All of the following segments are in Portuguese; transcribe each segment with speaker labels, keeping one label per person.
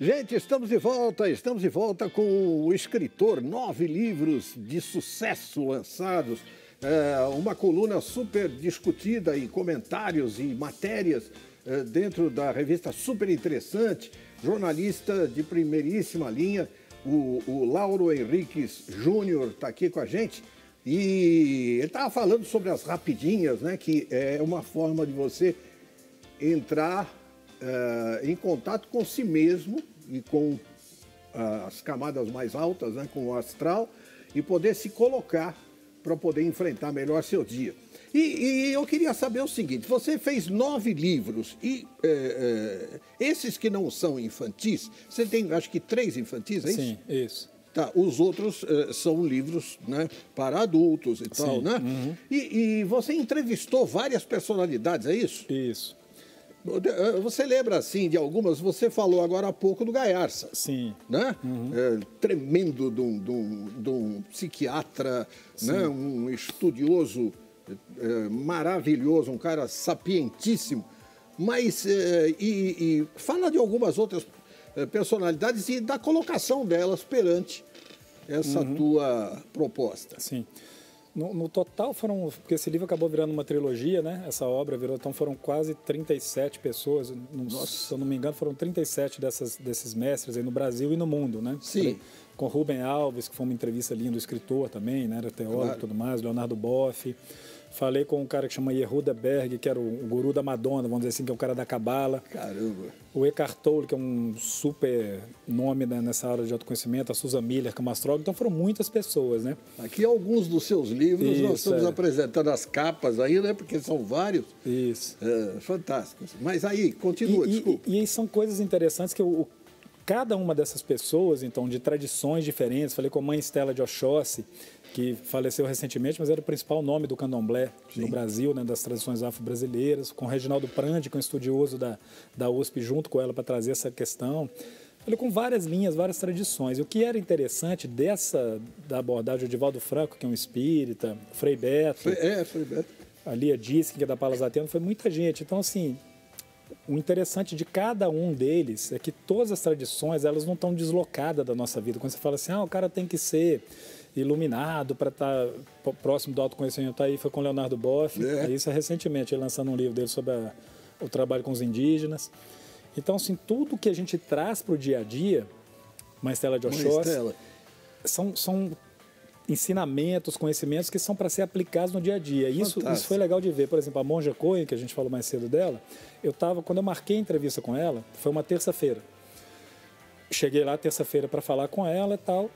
Speaker 1: Gente, estamos de volta com o escritor, 9 livros de sucesso lançados, uma coluna super discutida e comentários e matérias dentro da revista super interessante, jornalista de primeiríssima linha, o Lauro Henriques Júnior está aqui com a gente e ele estava falando sobre as rapidinhas, né, que é uma forma de você entrar em contato com si mesmo e com as camadas mais altas, né, com o astral, e poder se colocar para poder enfrentar melhor seu dia. E eu queria saber o seguinte, você fez 9 livros, e esses que não são infantis, você tem acho que 3 infantis, é isso?
Speaker 2: Sim, isso.
Speaker 1: Tá, os outros são livros, né, para adultos e tal, né?
Speaker 2: Uhum.
Speaker 1: E você entrevistou várias personalidades, é isso?
Speaker 2: Isso.
Speaker 1: Você lembra, assim, de algumas? Você falou agora há pouco do Gaiarsa.
Speaker 2: Sim.
Speaker 1: Né? Tremendo de um psiquiatra, né? Um estudioso maravilhoso, um cara sapientíssimo. Mas, fala de algumas outras personalidades e da colocação delas perante essa tua proposta.
Speaker 2: Sim. No total foram, porque esse livro acabou virando uma trilogia, né? Essa obra virou, então foram quase 37 pessoas, se eu não me engano, foram 37 desses mestres aí no Brasil e no mundo, né?
Speaker 1: Sim.
Speaker 2: Com Rubem Alves, que foi uma entrevista linda do escritor também, né? Era teólogo e tudo mais, Leonardo Boff. Falei com um cara que chama Yehuda Berg, que era o guru da Madonna, vamos dizer assim, que é o cara da Cabala.
Speaker 1: Caramba!
Speaker 2: O Eckhart Tolle, que é um super nome, né, nessa área de autoconhecimento, a Susan Miller, que é uma astróloga. Então foram muitas pessoas, né?
Speaker 1: Aqui alguns dos seus livros, nós estamos apresentando as capas aí, né? Porque são vários.
Speaker 2: Isso.
Speaker 1: Fantásticos. Mas aí, continua, desculpa.
Speaker 2: E são coisas interessantes que cada uma dessas pessoas, então, de tradições diferentes. Falei com a mãe Stella de Oxóssi, que faleceu recentemente, mas era o principal nome do candomblé no Brasil, né, das tradições afro-brasileiras, com o Reginaldo Prandi, que é um estudioso da USP, junto com ela para trazer essa questão. Falei com várias linhas, várias tradições. E o que era interessante da abordagem, o Divaldo Franco, que é um espírita, Frei Beto,
Speaker 1: Frei Beto.
Speaker 2: A Lia Disse, que é da Palas Ateno, foi muita gente. Então, assim, o interessante de cada um deles é que todas as tradições, elas não estão deslocadas da nossa vida. Quando você fala assim, o cara tem que ser iluminado para estar próximo do autoconhecimento, aí foi com o Leonardo Boff, isso é recentemente, ele lançando um livro dele sobre o trabalho com os indígenas. Então, assim, tudo que a gente traz para o dia a dia, Mãe Stella de Oxóssi, são ensinamentos, conhecimentos que são para ser aplicados no dia a dia. Isso foi legal de ver. Por exemplo, a Monja Cohen, que a gente falou mais cedo dela, quando eu marquei a entrevista com ela, foi uma terça-feira. Cheguei lá terça-feira para falar com ela e tal.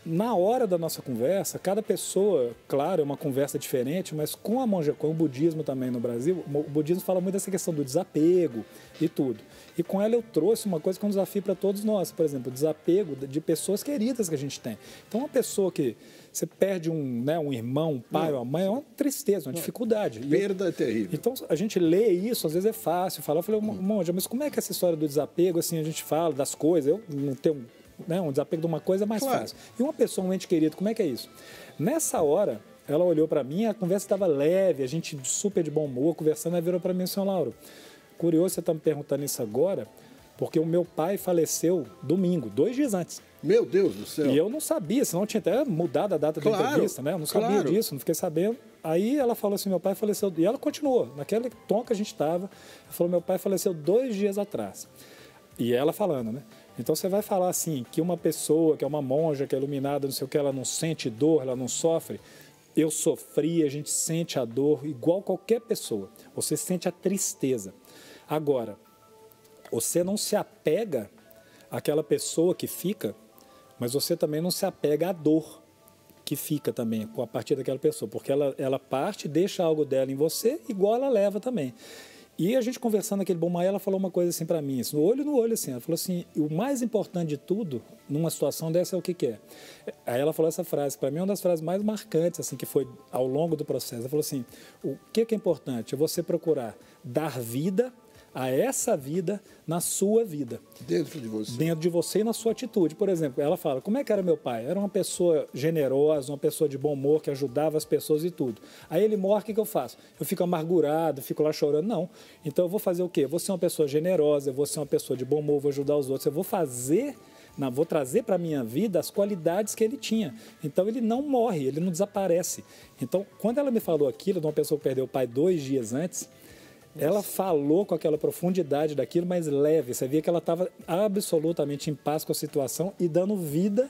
Speaker 2: Na hora da nossa conversa, cada pessoa, claro, é uma conversa diferente, mas com a Monja Cohen, o budismo também no Brasil, o budismo fala muito dessa questão do desapego e tudo. E com ela eu trouxe uma coisa que é um desafio para todos nós, por exemplo, o desapego de pessoas queridas que a gente tem. Então, uma pessoa que você perde um irmão, um pai ou uma mãe, é uma tristeza, uma dificuldade.
Speaker 1: Perda é terrível.
Speaker 2: Então, a gente lê isso, às vezes é fácil falar. Eu falei, Monja, mas como é que é essa história do desapego, assim, a gente fala das coisas, eu não tenho... um desapego de uma coisa é mais fácil. E uma pessoa, um ente querido, como é que é isso? Nessa hora, ela olhou para mim, a conversa estava leve, a gente super de bom humor, conversando, ela virou para mim, senhor Lauro, curioso você está me perguntando isso agora, porque o meu pai faleceu domingo, 2 dias antes.
Speaker 1: Meu Deus do céu.
Speaker 2: E eu não sabia, senão eu tinha até mudado a data da entrevista, né? Eu não sabia disso, não fiquei sabendo. Aí ela falou assim, meu pai faleceu, e ela continuou, naquele tom que a gente estava, ela falou, meu pai faleceu 2 dias atrás. E ela falando, né? Então você vai falar assim, que uma pessoa, que é uma monja, que é iluminada, não sei o que, ela não sente dor, ela não sofre. Eu sofri, a gente sente a dor igual qualquer pessoa. Você sente a tristeza. Agora, você não se apega àquela pessoa que fica, mas você também não se apega à dor que fica também a partir daquela pessoa, porque ela parte, deixa algo dela em você, igual ela leva também. E a gente conversando naquele bom maio, ela falou uma coisa assim para mim, assim, no olho, assim, ela falou assim, o mais importante de tudo, numa situação dessa, é o que é? Aí ela falou essa frase, para mim é uma das frases mais marcantes, assim, que foi ao longo do processo. Ela falou assim, o que é importante? É você procurar dar vida a essa vida na sua vida.
Speaker 1: Dentro de você.
Speaker 2: Dentro de você e na sua atitude. Por exemplo, ela fala, como é que era meu pai? Era uma pessoa generosa, uma pessoa de bom humor, que ajudava as pessoas e tudo. Aí ele morre, o que eu faço? Eu fico amargurado, fico lá chorando? Não. Então eu vou fazer o quê? Eu vou ser uma pessoa generosa, eu vou ser uma pessoa de bom humor, vou ajudar os outros, eu vou trazer para a minha vida as qualidades que ele tinha. Então, ele não morre, ele não desaparece. Então, quando ela me falou aquilo, de uma pessoa que perdeu o pai 2 dias antes, ela falou com aquela profundidade daquilo, mas leve. Você via que ela estava absolutamente em paz com a situação e dando vida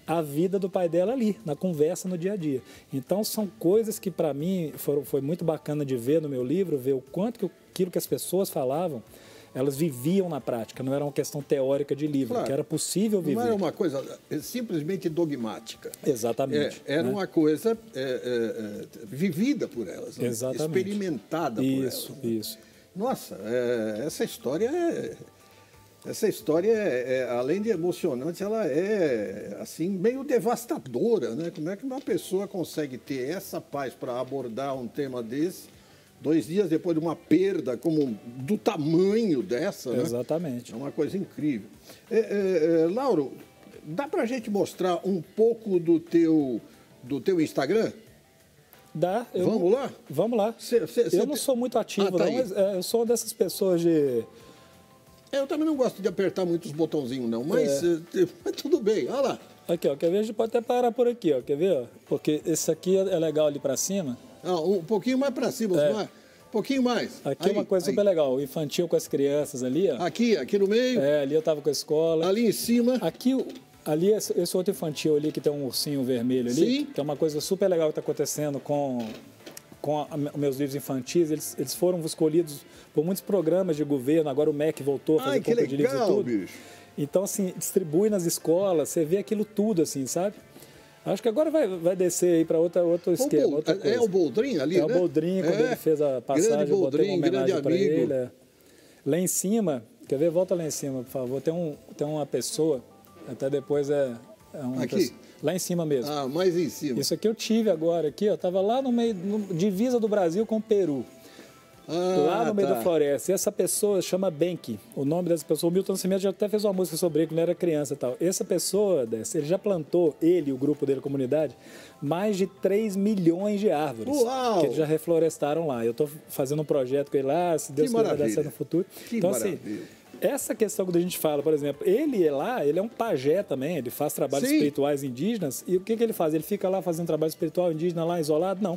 Speaker 2: à vida do pai dela ali, na conversa, no dia a dia. Então, são coisas que, para mim, foi muito bacana de ver no meu livro, ver o quanto que aquilo que as pessoas falavam, elas viviam na prática, não era uma questão teórica de livro, claro, que era possível viver.
Speaker 1: Não era uma coisa simplesmente dogmática.
Speaker 2: Exatamente.
Speaker 1: Era uma coisa vivida por elas, né?
Speaker 2: Exatamente.
Speaker 1: Experimentada por elas.
Speaker 2: Isso.
Speaker 1: Nossa, essa história além de emocionante, ela é assim meio devastadora, né? Como é que uma pessoa consegue ter essa paz para abordar um tema desse 2 dias depois de uma perda como do tamanho dessa, né?
Speaker 2: Exatamente.
Speaker 1: É uma coisa incrível. Lauro, dá para a gente mostrar um pouco do teu Instagram?
Speaker 2: Dá.
Speaker 1: Vamos lá?
Speaker 2: Vamos lá. Eu não sou muito ativo, não, mas eu sou uma dessas pessoas de...
Speaker 1: Eu também não gosto de apertar muitos botãozinhos, não, mas tudo bem, olha lá.
Speaker 2: Aqui, ó, quer ver? A gente pode até parar por aqui, ó, quer ver? Ó? Porque esse aqui é legal ali para cima.
Speaker 1: Um pouquinho mais para cima, um pouquinho mais.
Speaker 2: Aqui é uma coisa super legal, o infantil com as crianças ali, ó.
Speaker 1: Aqui no meio?
Speaker 2: Ali eu tava com a escola.
Speaker 1: Ali em cima?
Speaker 2: Ali, esse outro infantil ali, que tem um ursinho vermelho ali,
Speaker 1: sim,
Speaker 2: que é uma coisa super legal que está acontecendo com meus livros infantis. Eles foram escolhidos por muitos programas de governo, agora o MEC voltou a fazer compra de livros e tudo.
Speaker 1: Bicho.
Speaker 2: Então, assim, distribui nas escolas, você vê aquilo tudo, assim, sabe? Acho que agora vai descer aí para outro esquema, outra coisa.
Speaker 1: É o Boldrin ali,
Speaker 2: né? É o Boldrin, quando ele fez a passagem, eu botei uma homenagem para ele. Lá em cima, quer ver? Volta lá em cima, por favor. Tem uma pessoa, até depois uma
Speaker 1: aqui?
Speaker 2: Pessoa, lá em cima mesmo.
Speaker 1: Mais em cima.
Speaker 2: Isso aqui eu tive agora, aqui, ó. Tava lá no meio, divisa do Brasil com o Peru. Lá no meio da floresta. E essa pessoa chama Benki. O nome dessa pessoa, o Milton Nascimento já até fez uma música sobre ele quando ele era criança e tal. Essa pessoa, ele já plantou, ele e o grupo dele, a comunidade, mais de 3 milhões de árvores.
Speaker 1: Uau!
Speaker 2: Que eles já reflorestaram lá. Eu estou fazendo um projeto com ele lá, se Deus quiser vai dar certo no futuro.
Speaker 1: Então,
Speaker 2: assim, essa questão que a gente fala, por exemplo, ele é um pajé também, ele faz trabalhos espirituais indígenas. E o que ele faz? Ele fica lá fazendo trabalho espiritual indígena lá isolado? Não.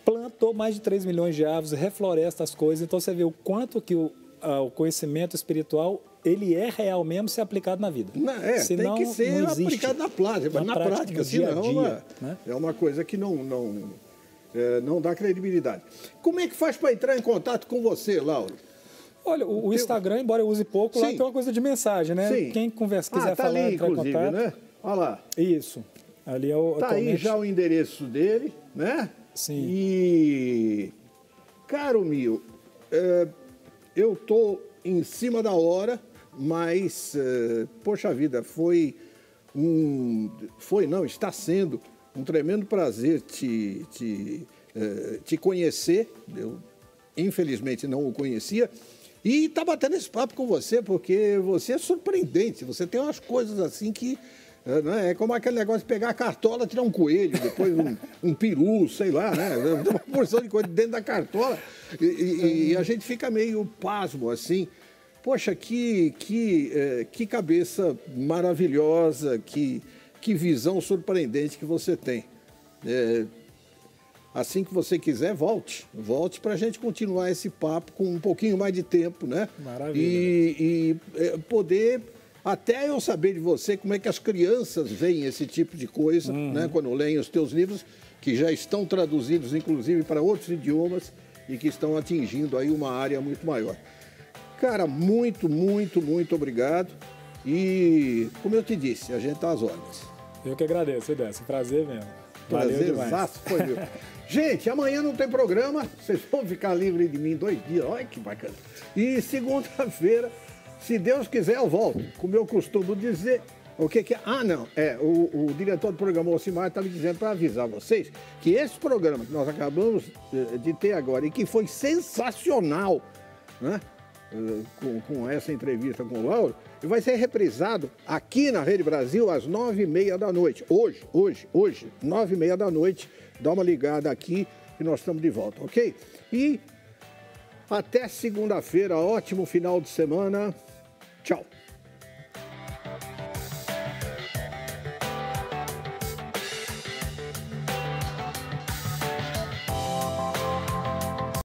Speaker 2: Plantou mais de 3 milhões de árvores, refloresta as coisas. Então, você vê o quanto que o conhecimento espiritual, ele é real mesmo se aplicado na vida.
Speaker 1: Senão, tem que ser aplicado na prática. Senão, né? É uma coisa que não dá credibilidade. Como é que faz para entrar em contato com você, Lauro?
Speaker 2: Olha, o Instagram, embora eu use pouco, lá tem uma coisa de mensagem, né?
Speaker 1: Sim.
Speaker 2: Quem quiser falar,
Speaker 1: ali,
Speaker 2: entrar em contato.
Speaker 1: Né? Olha lá.
Speaker 2: Isso. Ali é o
Speaker 1: aí já o endereço dele, né?
Speaker 2: Sim.
Speaker 1: E, caro meu, eu estou em cima da hora, mas, poxa vida, está sendo um tremendo prazer te conhecer. Eu, infelizmente, não o conhecia. E tá batendo esse papo com você, porque você é surpreendente. Você tem umas coisas assim que... É como aquele negócio de pegar a cartola, tirar um coelho, depois um peru, sei lá, né? Uma porção de coisa dentro da cartola. E a gente fica meio pasmo, assim. Poxa, que cabeça maravilhosa, que visão surpreendente que você tem. Assim que você quiser, volte para a gente continuar esse papo com um pouquinho mais de tempo, né?
Speaker 2: Maravilha.
Speaker 1: E poder... Até eu saber de você como é que as crianças veem esse tipo de coisa, né? Quando leem os teus livros, que já estão traduzidos, inclusive, para outros idiomas e que estão atingindo aí uma área muito maior. Cara, muito, muito, muito obrigado. E, como eu te disse, a gente está às ordens.
Speaker 2: Eu que agradeço, Idécio. Prazer mesmo. Valeu demais.
Speaker 1: Foi meu. Gente, amanhã não tem programa. Vocês vão ficar livres de mim 2 dias. Olha que bacana. E segunda-feira... Se Deus quiser, eu volto. Como eu costumo dizer, o que é? O diretor do programa, Ocimar, está me dizendo para avisar vocês que esse programa que nós acabamos de ter agora e que foi sensacional, né? com essa entrevista com o Lauro, e vai ser reprisado aqui na Rede Brasil às 9h30 da noite. Hoje, 9h30 da noite. Dá uma ligada aqui e nós estamos de volta, ok? E até segunda-feira, ótimo final de semana. Tchau.